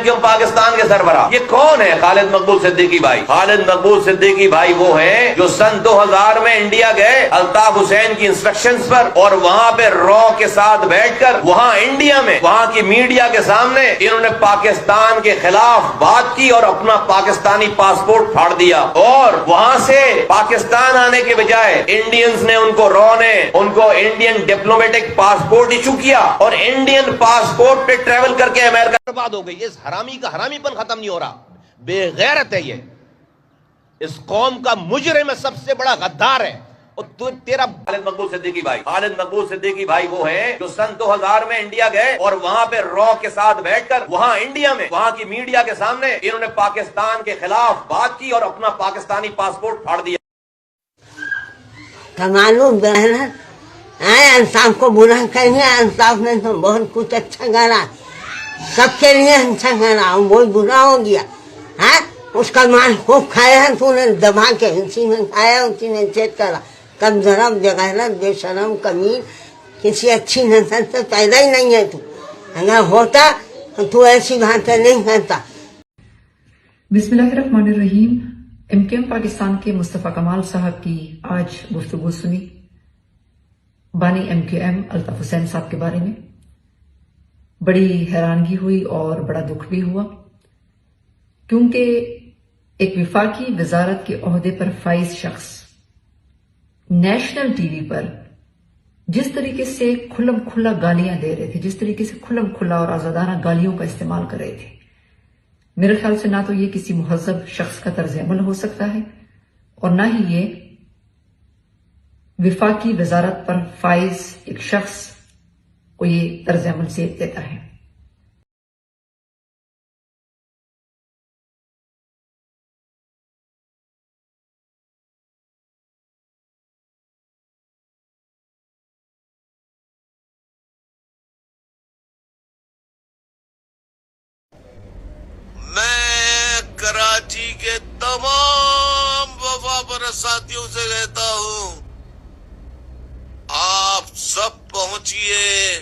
کیوں پاکستان کے سربراہ؟ یہ کون ہے خالد مقبول صدیقی بھائی؟ خالد مقبول صدیقی بھائی وہ ہیں جو سن 2000 میں انڈیا گئے الطاف حسین کی انسٹرکشنز پر، اور وہاں پہ رو کے ساتھ بیٹھ کر وہاں انڈیا میں وہاں کی میڈیا کے سامنے انہوں نے پاکستان کے خلاف بات کی اور اپنا پاکستانی پاسپورٹ پھاڑ دیا، اور وہاں سے پاکستان آنے کے بجائے انڈینز نے ان کو انڈین ڈپلومیٹک پاسپورٹ ایشو کیا، اور انڈین پاسپورٹ پہ ٹریول کر کے امریکہ برباد ہو گئی۔ اس حرامی کا حرامی پن ختم نہیں ہو رہا، بے غیرت ہے یہ، اس قوم کا مجرم ہے، سب سے بڑا غدار ہے۔ اور تیرا خالد مقبول صدیقی بھائی، خالد مقبول صدیقی بھائی وہ ہیں جو سن 2000 میں انڈیا گئے اور وہاں پہ رو کے ساتھ بیٹھ کر وہاں انڈیا میں وہاں کی میڈیا کے سامنے انہوں نے پاکستان کے خلاف بات کی اور اپنا پاکستانی پاسپورٹ پھاڑ دیا۔ معلوم ہے انصاف کو برا کہیں، انصاف نے تو بہت کچھ اچھا کرا، سب کے لیے اچھا کرا، بہت برا ہو گیا۔ ہاں اس کا مال خوب کھایا ہے تو نے دبا کے اسی میں کھایا، اسی میں چیک کرا۔ کم ضرب جغیرت بے شرم کمین، کسی اچھی نسل سے پیدا ہی نہیں ہے تو، اگر ہوتا تو ایسی باتیں نہیں کرتا۔ بسم اللہ الرحمن الرحیم۔ MKM پاکستان کے مصطفیٰ کمال صاحب کی آج گفتگو سنی بانی MKM الطاف حسین صاحب کے بارے میں، بڑی حیرانگی ہوئی اور بڑا دکھ بھی ہوا، کیونکہ ایک وفاقی وزارت کے عہدے پر فائز شخص نیشنل ٹی وی پر جس طریقے سے کھلم کھلا گالیاں دے رہے تھے، جس طریقے سے کھلم کھلا اور آزادانہ گالیوں کا استعمال کر رہے تھے، میرے خیال سے نہ تو یہ کسی مہذب شخص کا طرز عمل ہو سکتا ہے، اور نہ ہی یہ وفاقی وزارت پر فائز ایک شخص کو یہ طرز عمل سے دیتا ہے۔ میں کراچی کے تمام وفا پرست ساتھیوں سے کہتا ہوں، آپ سب پہنچیے،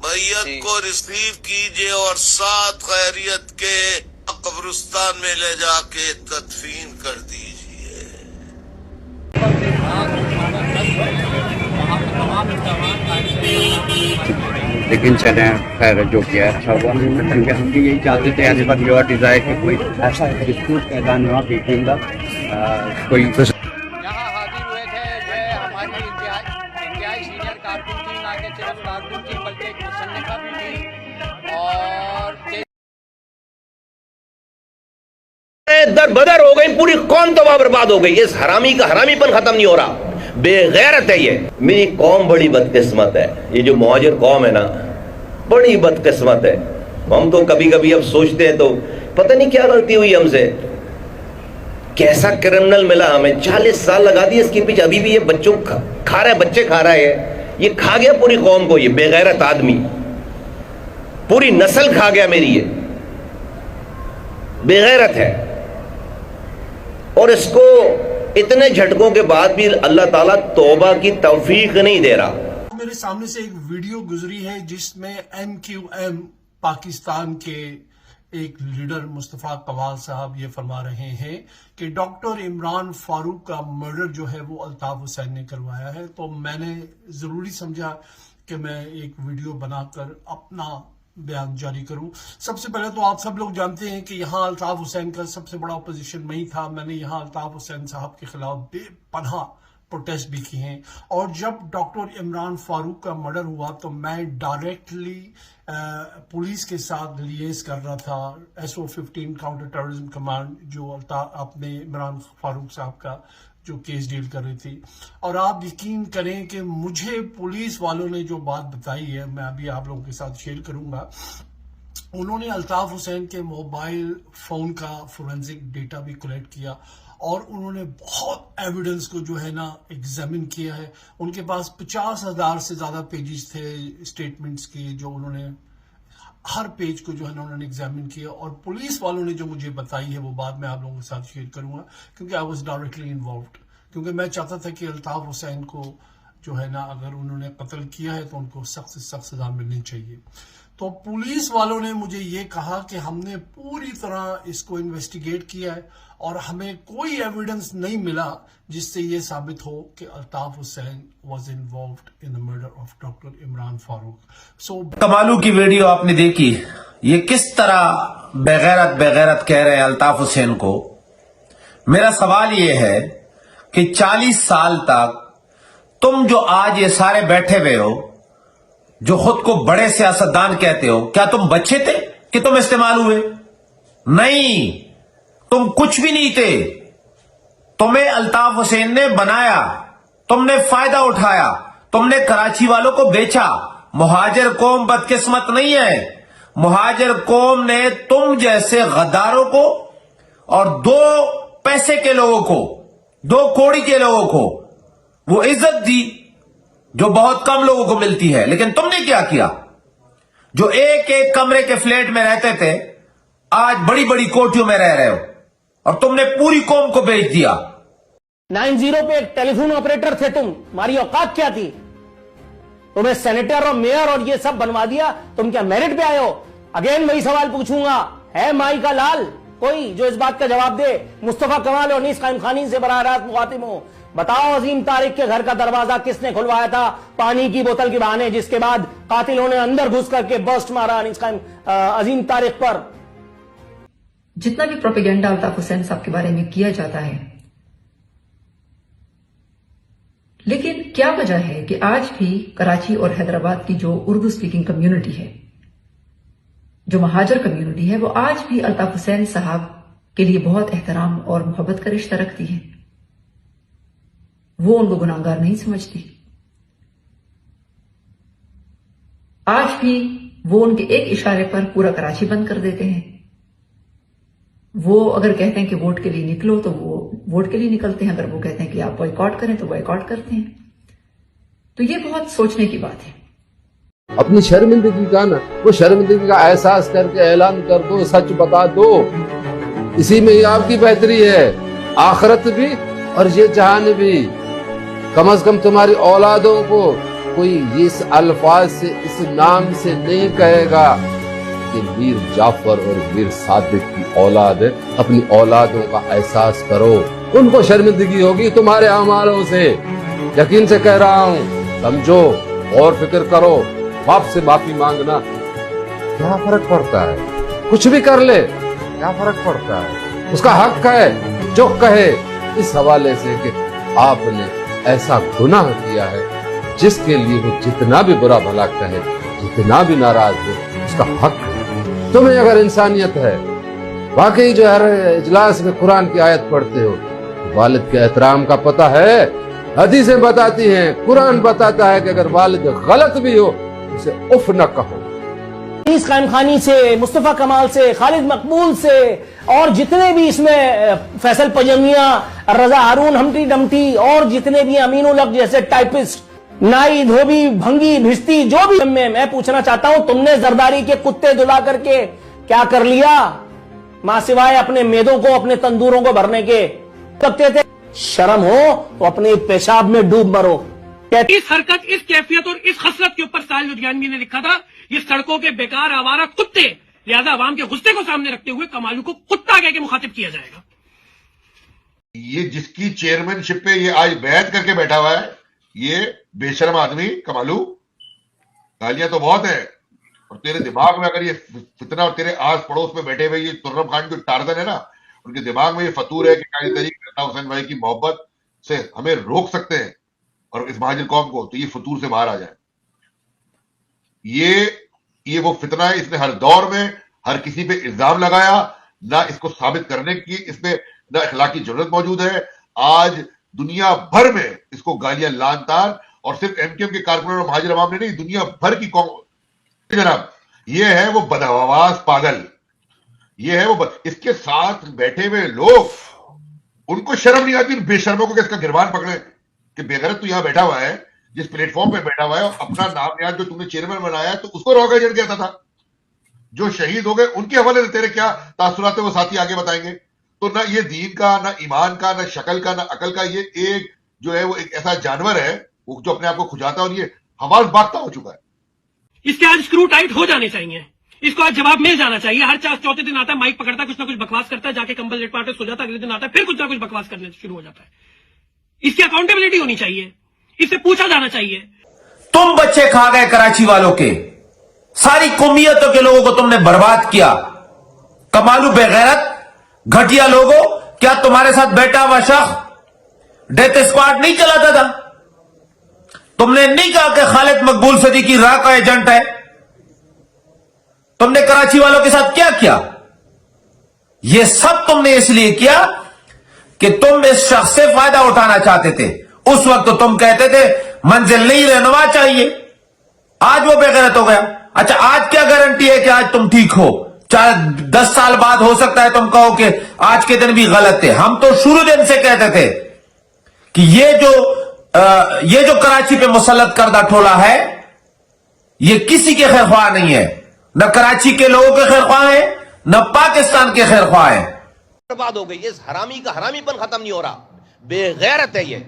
میت کو ریسیو کیجئے اور ساتھ خیریت کے قبرستان میں لے جا کے تدفین کر دیجئے۔ لیکن چلیں خیر جو کیا ہے اچھا ہوا، کیونکہ ہم بھی یہی چاہتے تھے ایز پر یور ڈیزائر کہ کوئی ایسا ڈسپیوٹ پیدا نہ ہو بیٹوین دا کوئی۔ یہاں حاضر ہوئے تھے جو ہماری انتہائی سینئر کارکن تھی، نہ کہ صرف کارکن تھی بلکہ ایک مصنفہ بھی تھی، اور در بدر ہو گئی، پوری قوم تباہ برباد ہو گئی۔ اس حرامی کا حرامی پن ختم نہیں ہو رہا، بے غیرت ہے یہ۔ میری قوم بڑی بدقسمت ہے، یہ جو مہاجر قوم ہے نا بڑی بدقسمت ہے۔ ہم تو کبھی کبھی اب سوچتے ہیں تو پتہ نہیں کیا غلطی ہوئی ہم سے، کیسا کرمنل ملا ہمیں، 40 سال لگا دیے اس کے پیچھے، ابھی بھی یہ بچوں کھا رہا ہے، بچے کھا رہا ہے، یہ کھا گیا پوری قوم کو، یہ بے غیرت آدمی پوری نسل کھا گیا میری، یہ بے غیرت ہے، اور اس کو اتنے جھٹکوں کے بعد بھی اللہ تعالیٰ توبہ کی توفیق نہیں دے رہا۔ میرے سامنے سے ایک ویڈیو گزری ہے جس میں MQM پاکستان کے ایک لیڈر مصطفیٰ کمال صاحب یہ فرما رہے ہیں کہ ڈاکٹر عمران فاروق کا مرڈر جو ہے وہ الطاف حسین نے کروایا ہے، تو میں نے ضروری سمجھا کہ میں ایک ویڈیو بنا کر اپنا بیان جاری کروں۔ سب سے پہلے تو آپ سب لوگ جانتے ہیں کہ یہاں الطاف حسین کا سب سے بڑا اپوزیشن میں ہی تھا، میں نے یہاں الطاف حسین صاحب کے خلاف بے پناہ پروٹیسٹ بھی کی ہیں، اور جب ڈاکٹر عمران فاروق کا مرڈر ہوا تو میں ڈائریکٹلی پولیس کے ساتھ لیز کر رہا تھا، SO15 کاؤنٹر ٹیررزم کمانڈ جو اپنے عمران فاروق صاحب کا جو کیس ڈیل کر رہی تھی، اور آپ یقین کریں کہ مجھے پولیس والوں نے جو بات بتائی ہے میں ابھی آپ لوگوں کے ساتھ شیئر کروں گا۔ انہوں نے الطاف حسین کے موبائل فون کا فورینزک ڈیٹا بھی کلیکٹ کیا، اور انہوں نے بہت ایویڈنس کو جو ہے نا ایگزامن کیا ہے۔ ان کے پاس 50,000 سے زیادہ پیجز تھے اسٹیٹمنٹس کے، جو انہوں نے ہر پیج کو جو ہے نا انہوں نے ایگزامن کیا، اور پولیس والوں نے جو مجھے بتائی ہے وہ بات میں آپ لوگوں کے ساتھ شیئر کروں گا، کیونکہ آئی واز ڈائریکٹلی انوالوڈ، کیونکہ میں چاہتا تھا کہ الطاف حسین کو جو ہے نا اگر انہوں نے قتل کیا ہے تو ان کو سخت سے سخت سزا ملنی چاہیے۔ तो पुलिस वालों ने मुझे ये कहा कि हमने पूरी तरह इसको इन्वेस्टिगेट किया है और हमें कोई एविडेंस नहीं मिला जिससे ये साबित हो कि Altaf Hussain was involved in the murder of doctor Imran Farooq. So कमालू की वीडियो आपने देखी, ये किस तरह बेगैरत कह रहे हैं अल्ताफ हुसैन को। मेरा सवाल ये है कि 40 साल तक तुम जो आज ये सारे बैठे हुए हो, जो खुद को बड़े सियासतदान कहते हो, क्या तुम बच्चे थे कि तुम इस्तेमाल हुए? नहीं, तुम कुछ भी नहीं थे। तुम्हें अल्ताफ हुसैन ने बनाया, तुमने फायदा उठाया, तुमने कराची वालों को बेचा। मुहाजिर कौम बदकिस्मत नहीं है। मुहाजिर कौम ने तुम जैसे गद्दारों को और 2 पैसे के लोगों को, 2 कौड़ी के लोगों को वो इज्जत दी जो बहुत कम लोगों को मिलती है। लेकिन तुमने क्या किया? जो एक एक कमरे के फ्लैट में रहते थे, आज बड़ी बड़ी कोठियों में रह रहे हो और तुमने पूरी कौम को बेच दिया। 90 पे एक टेलीफोन ऑपरेटर थे तुम, तुम्हारी औकात क्या थी? तुम्हें सेनेटर और मेयर और ये सब बनवा दिया, तुम क्या मेरिट पे आए हो? अगेन वही सवाल पूछूंगा, है माई का लाल कोई जो इस बात का जवाब दे? मुस्तफा कमाल और अनीस कायम खानी से बराह रास्त मुखातिब हो। बताओ अजीम तारिक के घर का दरवाजा किसने खुलवाया था पानी की बोतल के बहाने, जिसके बाद कातिलों ने अंदर घुस करके बस्ट मारा अजीम तारिक पर। जितना भी प्रोपेगेंडा अल्ताफ हुसैन साहब के बारे में किया जाता है, लेकिन क्या वजह है कि आज भी कराची और हैदराबाद की जो उर्दू स्पीकिंग कम्युनिटी है, जो महाजर कम्युनिटी है, वो आज भी अल्ताफ हुसैन साहब के लिए बहुत एहतराम और मोहब्बत का रिश्ता रखती है। वो उनको गुनाहगार नहीं समझती। आज भी वो उनके एक इशारे पर पूरा कराची बंद कर देते हैं। वो अगर कहते हैं कि वोट के लिए निकलो तो वो वोट के लिए निकलते हैं, अगर वो कहते हैं कि आप बॉयकॉट करें तो बॉयकॉट करते हैं। तो ये बहुत सोचने की बात है। अपनी शर्मिंदगी का ना, वो शर्मिंदगी का एहसास करके ऐलान कर दो, सच बता दो। इसी में ही आपकी बेहतरी है, आखिरत भी और ये जहान भी। कम से कम तुम्हारी औलादों को कोई इस अल्फाज से, इस नाम से नहीं कहेगा कि मीर जाफर और मीर सादिक की औलाद है। अपनी औलादों का एहसास करो, उनको शर्मिंदगी होगी तुम्हारे अमालों से। यकीन से कह रहा हूँ, समझो और फिक्र करो। बाप से माफी मांगना क्या फर्क पड़ता है? कुछ भी कर ले, क्या फर्क पड़ता है? उसका हक है जो कहे, इस हवाले से कि आपने ऐसा गुनाह किया है जिसके लिए वो जितना भी बुरा भला कहे, जितना भी नाराज हो, उसका हक है। तुम्हें अगर इंसानियत है, वाकई जो हर इजलास में कुरान की आयत पढ़ते हो, वालिद के एहतराम का पता है। हदीसें बताती हैं, कुरान बताता है कि अगर वालिद गलत भी हो उसे उफ न कहो। अनीस कायम खानी से, मुस्तफा कमाल से, खालिद मकबूल से और जितने भी इसमें फैसल पजमिया, रजा हारून, हमटी डमटी और जितने भी अमीन उल हक जैसे टाइपिस्ट, नाई, धोबी, भंगी, भिस्ती, जो भी, मैं पूछना चाहता हूं, तुमने जरदारी के कुत्ते दुला करके क्या कर लिया? मां सिवाय अपने मेदों को, अपने तंदूरों को भरने के करते थे। शर्म हो तो अपने पेशाब में डूब मरो। इस हरकत, इस कैफियत और इस खसलत के ऊपर साहिल लुधियानवी ने लिखा था, ये सड़कों के बेकार आवारा कुत्ते, लिहाजा अवाम के गुस्से को सामने रखते हुए कमालू को कुत्ता कह के मुखातिब किया जाएगा। ये जिसकी चेयरमैनशिप पे ये आज बैठ करके बैठा हुआ है, ये बेशर्म आदमी कमालू, गालियां तो बहुत है, और तेरे दिमाग में अगर ये फितना और तेरे आस पड़ोस में बैठे हुए ये तुर्रम खान जो टारजन है ना, उनके दिमाग में ये फतूर है कि कायदे तरीके हुसैन भाई की मोहब्बत से हमें रोक सकते हैं और इस महाजिर कौम को, तो ये फतूर से बाहर आ जाए। ये वो फितना है, इसने हर दौर में हर किसी पे इल्जाम लगाया, ना इसको साबित करने की इसमें ना अखलाकी जरूरत मौजूद है। आज दुनिया भर में इसको गालियां लान तान, और सिर्फ एमकेएम के कारकुनों और महाजिर अवाम ने नहीं, दुनिया भर की कौम, जनाब ये है वो बदहवास पागल, ये है वो इसके साथ बैठे हुए लोग, उनको शर्म नहीं आती बेशर्मों को कि इसका गिरबान पकड़े कि बेगैरत तू यहां बैठा हुआ है, जिस प्लेटफॉर्म पे बैठा हुआ है, और अपना नाम याद जो तुमने चेयरमैन बनाया है, तो उसको रॉक एजेंट कहता था। जो शहीद हो गए उनके हवाले से तेरे क्या तासुरात है वो साथी आगे बताएंगे। तो ना ये दीन का, ना ईमान का, ना शक्ल का, ना अकल का, ये एक जो है वो एक ऐसा जानवर है वो जो अपने आप को खुजाता है, और ये हवास बागता हो चुका है। इसके आज स्क्रू टाइट हो जाने चाहिए, इसको आज जवाब मिल जाना चाहिए। हर चौथे दिन आता है, माइक पकड़ता है, कुछ ना कुछ बकवास करता है, जाके कंबल लेट पाटे सो जाता है, अगले दिन आता है फिर कुछ ना कुछ बकवास करने शुरू हो जाता है। इसकी अकाउंटेबिलिटी होनी चाहिए, इससे पूछा जाना चाहिए। तुम बच्चे खा गए कराची वालों के, सारी कौमियतों के लोगों को तुमने बर्बाद किया। कमालू बेगैरत घटिया लोगों, क्या तुम्हारे साथ बैठा हुआ शख्स डेथ स्क्वाड नहीं चलाता था? तुमने नहीं कहा कि खालिद मकबूल सिद्दीकी राह का एजेंट है? तुमने कराची वालों के साथ क्या किया? यह सब तुमने इसलिए किया कि तुम इस शख्स से फायदा उठाना चाहते थे। उस वक्त तो तुम कहते थे मंजिल नहीं रहनुमा चाहिए, आज वो बेगैरत हो गया। अच्छा, आज क्या गारंटी है कि आज तुम ठीक हो? चाहे 10 साल बाद हो सकता है तुम कहो कि आज के दिन भी गलत थे। हम तो शुरू दिन से कहते थे कि ये जो कराची पे मुसल्लत करदा ठोला है, ये किसी के खैर ख्वाह नहीं है, न कराची के लोगों के खैर ख्वाह है, न पाकिस्तान के खैर ख्वाह है। बर्बाद हो गई, इस हरामी का हरामीपन खत्म नहीं हो रहा, बेगैरत है ये,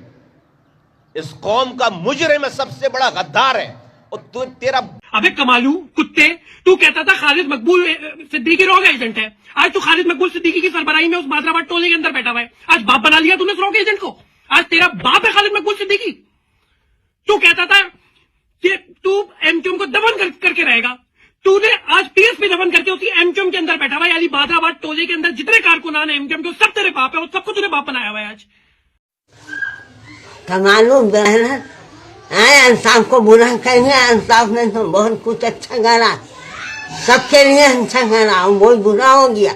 इस कौम का मुजरिम है, सबसे बड़ा गद्दार है। और तू तेरा अबे कमालू कुत्ते, तू कहता था खालिद मकबूल सिद्दीकी रॉ का एजेंट है, आज तू खालिद मकबूल सिद्दीकी की सरबराही में उस बादराबाद टोले के अंदर बैठा हुआ है। आज बाप बना लिया तूने रॉ के एजेंट को, आज तेरा बाप है खालिद मकबूल सिद्दीकी। तू कहता था कि तू एमक्यूएम को दफन करके रहेगा, तूने आज पीएसपी दफन करके उसी एमक्यूएम के अंदर बैठा हुआ है। यानी बादराबाद टोले के अंदर जितने कारकुनान है एमक्यूएम के, सब तेरे बाप है, और सबको तूने बाप बनाया हुआ है आज। कमालू बहन आए, इंसाफ को बुरा कहेंगे, इंसाफ ने तो बहुत कुछ अच्छा करा, सबके लिए अच्छा करा, बहुत बुरा हो गया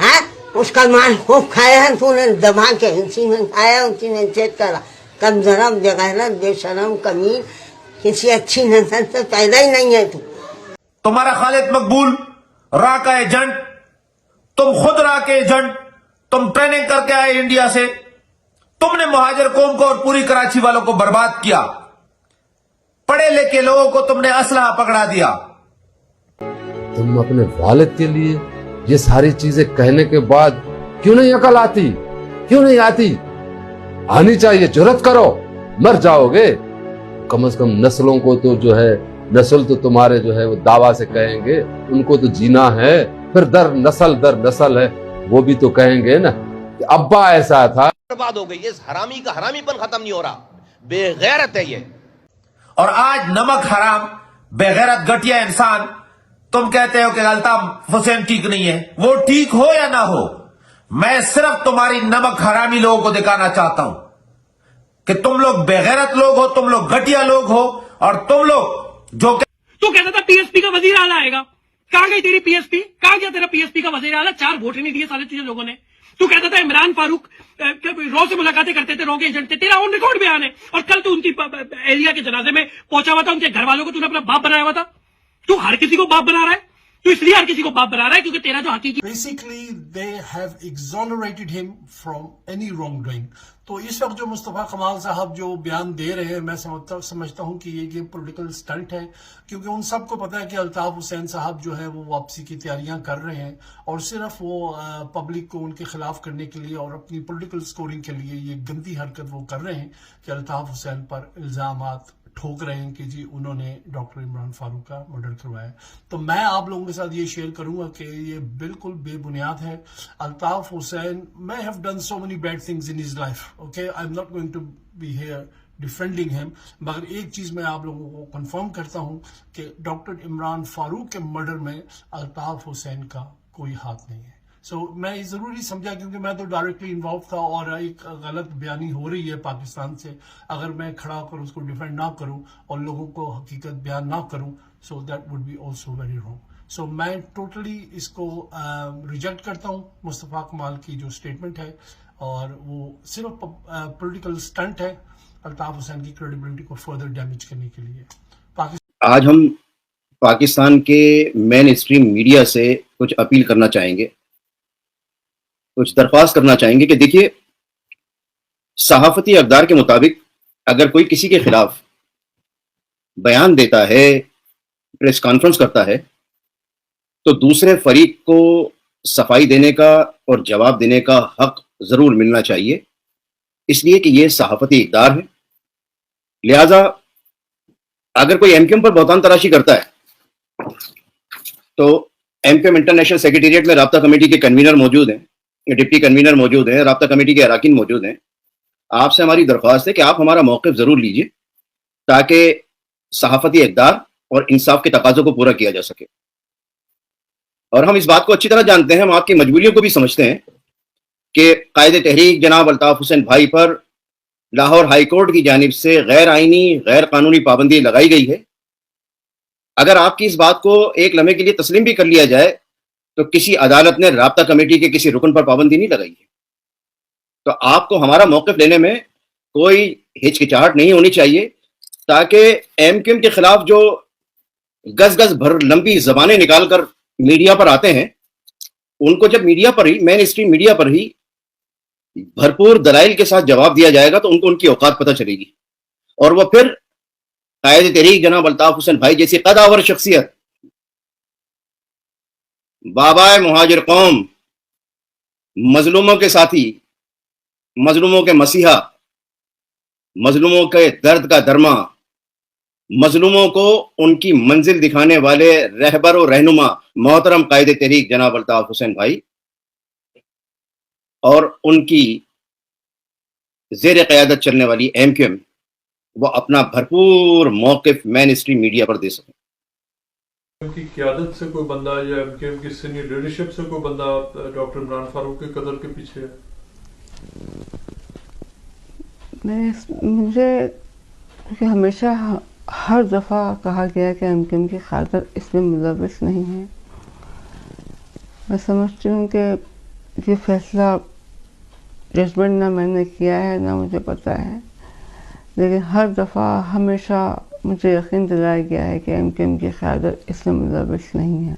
है। उसका माल खूब खाया है तूने, दबा के उसी में खाया, उसी में चेक करा। कम जरम बेगैरत बेशरम कमीज, किसी अच्छी नस्ल से पैदा ही नहीं है तू। तुम्हारा खालिद मकबूल रा का एजेंट, तुम खुद रा के एजेंट, तुम ट्रेनिंग करके आए इंडिया से, तुमने मुहाजिर कौम को और पूरी कराची वालों को बर्बाद किया। पढ़े लिखे लोगों को तुमने असलहा पकड़ा दिया। तुम अपने वालिद के लिए ये सारी चीजें कहने के बाद क्यों नहीं अकल आती? क्यों नहीं आती? आनी चाहिए, जुर्रत करो, मर जाओगे। कम से कम नस्लों को तो जो है, नस्ल तो तुम्हारे जो है वो दावा से कहेंगे, उनको तो जीना है, फिर दर नस्ल है, वो भी तो कहेंगे ना कि अब्बा ऐसा था। बर्बाद हो गई, इस हरामी का हरामीपन खत्म नहीं हो रहा, बेगैरत है ये। और आज नमक हराम बेगैरत घटिया इंसान, तुम कहते हो कि अल्ताफ हुसैन ठीक नहीं है। वो ठीक हो या ना हो, मैं सिर्फ तुम्हारी नमक हरामी लोगों को दिखाना चाहता हूं कि तुम लोग बेगैरत लोग हो, तुम लोग घटिया लोग हो, और तुम लोग जो तू कहता था पीएसपी का वजीर आला आएगा, कहां गई तेरी पीएसपी? कहां गया तेरा पीएसपी का वजीर आला? 4 वोट नहीं दिए साले तुझे लोगों ने। तू कहता था इमरान फारूक रॉ से मुलाकातें करते थे, रॉ के एजेंट थे, तेरा ऑन रिकॉर्ड बयान है। और कल तू उनकी एलिया के जनाजे में पहुंचा हुआ था, उनके घर वालों को तूने अपना बाप बनाया हुआ था। तू हर किसी को बाप बना रहा है, तू इसलिए हर किसी को बाप बना रहा है क्योंकि तेरा जो हकीकी basically they have exonerated him from any wrongdoing. तो इस वक्त जो मुस्तफा कमाल साहब जो बयान दे रहे हैं, मैं समझता हूं कि ये पॉलिटिकल स्टंट है, क्योंकि उन सबको पता है कि अल्ताफ हुसैन साहब जो है वो वापसी की तैयारियां कर रहे हैं, और सिर्फ वो पब्लिक को उनके खिलाफ करने के लिए और अपनी पॉलिटिकल स्कोरिंग के लिए ये गंदी हरकत वो कर रहे हैं कि अल्ताफ हुसैन पर इल्जामात ठोक रहे हैं कि जी उन्होंने डॉक्टर इमरान फारूक का मर्डर करवाया। तो मैं आप लोगों के साथ ये शेयर करूंगा कि ये बिल्कुल बेबुनियाद है। Altaf Hussain may have done so many bad things in his life, okay, I'm not going to be here defending him, मगर एक चीज मैं आप लोगों को कंफर्म करता हूं कि डॉक्टर इमरान फारूक के मर्डर में अल्ताफ हुसैन का कोई हाथ नहीं है। मैं जरूरी समझा क्योंकि मैं तो डायरेक्टली इन्वॉल्व था, और एक गलत बयानी हो रही है पाकिस्तान से, अगर मैं खड़ा होकर उसको डिफेंड ना करूं और लोगों को हकीकत बयान ना करूं, so that would be also very wrong. मैं टोटली इसको रिजेक्ट करता हूं, मुस्तफा कमाल की जो स्टेटमेंट है, और वो सिर्फ पॉलिटिकल स्टंट है अल्ताफ हुसैन की क्रेडिबिलिटी को फर्दर डैमेज करने के लिए। आज हम पाकिस्तान के मेन स्ट्रीम मीडिया से कुछ अपील करना चाहेंगे, कुछ दरख्वास्त करना चाहेंगे कि देखिए, सहाफती अक़दार के मुताबिक अगर कोई किसी के खिलाफ बयान देता है, प्रेस कॉन्फ्रेंस करता है, तो दूसरे फरीक को सफाई देने का और जवाब देने का हक जरूर मिलना चाहिए, इसलिए कि ये सहाफती इक़दार है। लिहाजा अगर कोई एमक्यूएम पर बहतान तराशी करता है تو M Q M international secretariat میں رابطہ کمیٹی کے کنوینر موجود ہیں, ڈپٹی کنوینر موجود ہیں, رابطہ کمیٹی کے اراکین موجود ہیں. آپ سے ہماری درخواست ہے کہ آپ ہمارا موقف ضرور لیجیے تاکہ صحافتی اقدار اور انصاف کے تقاضوں کو پورا کیا جا سکے. اور ہم اس بات کو اچھی طرح جانتے ہیں, ہم آپ کی مجبوریوں کو بھی سمجھتے ہیں کہ قائد تحریک جناب الطاف حسین بھائی پر لاہور ہائی کورٹ کی جانب سے غیر آئینی غیر قانونی پابندی لگائی گئی ہے. اگر آپ کی اس بات کو ایک لمحے کے لیے تسلیم بھی کر لیا جائے تو کسی عدالت نے رابطہ کمیٹی کے کسی رکن پر پابندی نہیں لگائی ہے. تو آپ کو ہمارا موقف لینے میں کوئی ہچکچاہٹ نہیں ہونی چاہیے تاکہ ایم کیو ایم کے خلاف جو گز گز بھر لمبی زبانیں نکال کر میڈیا پر آتے ہیں, ان کو جب میڈیا پر ہی, مین اسٹریم میڈیا پر ہی بھرپور دلائل کے ساتھ جواب دیا جائے گا تو ان کو ان کی اوقات پتہ چلے گی, اور وہ پھر قائد تحریک جناب الطاف حسین بھائی جیسی قدآور شخصیت, بابا مہاجر قوم, مظلوموں کے ساتھی, مظلوموں کے مسیحا, مظلوموں کے درد کا درما, مظلوموں کو ان کی منزل دکھانے والے رہبر و رہنما محترم قائد تحریک جناب الطاف حسین بھائی اور ان کی زیر قیادت چلنے والی ایم کیو ایم وہ اپنا بھرپور موقف مین اسٹریم میڈیا پر دے سکیں. کی قیادت سے کوئی بندہ یا ایم کیو ایم کی سینئر لیڈرشپ سے کوئی بندہ ڈاکٹر عمران فاروق کے قتل کے پیچھے ہے؟ مجھے ہمیشہ ہر دفعہ کہا گیا کہ ایم کیو ایم کی قیادت اس میں ملوث نہیں ہے. میں سمجھتی ہوں کہ یہ فیصلہ ججمنٹ نہ میں نے کیا ہے نہ مجھے پتہ ہے, لیکن ہر دفعہ ہمیشہ مجھے یقین دلایا گیا ہے کہ ایم کیو ایم کی قیادت اس میں ملوث نہیں ہے.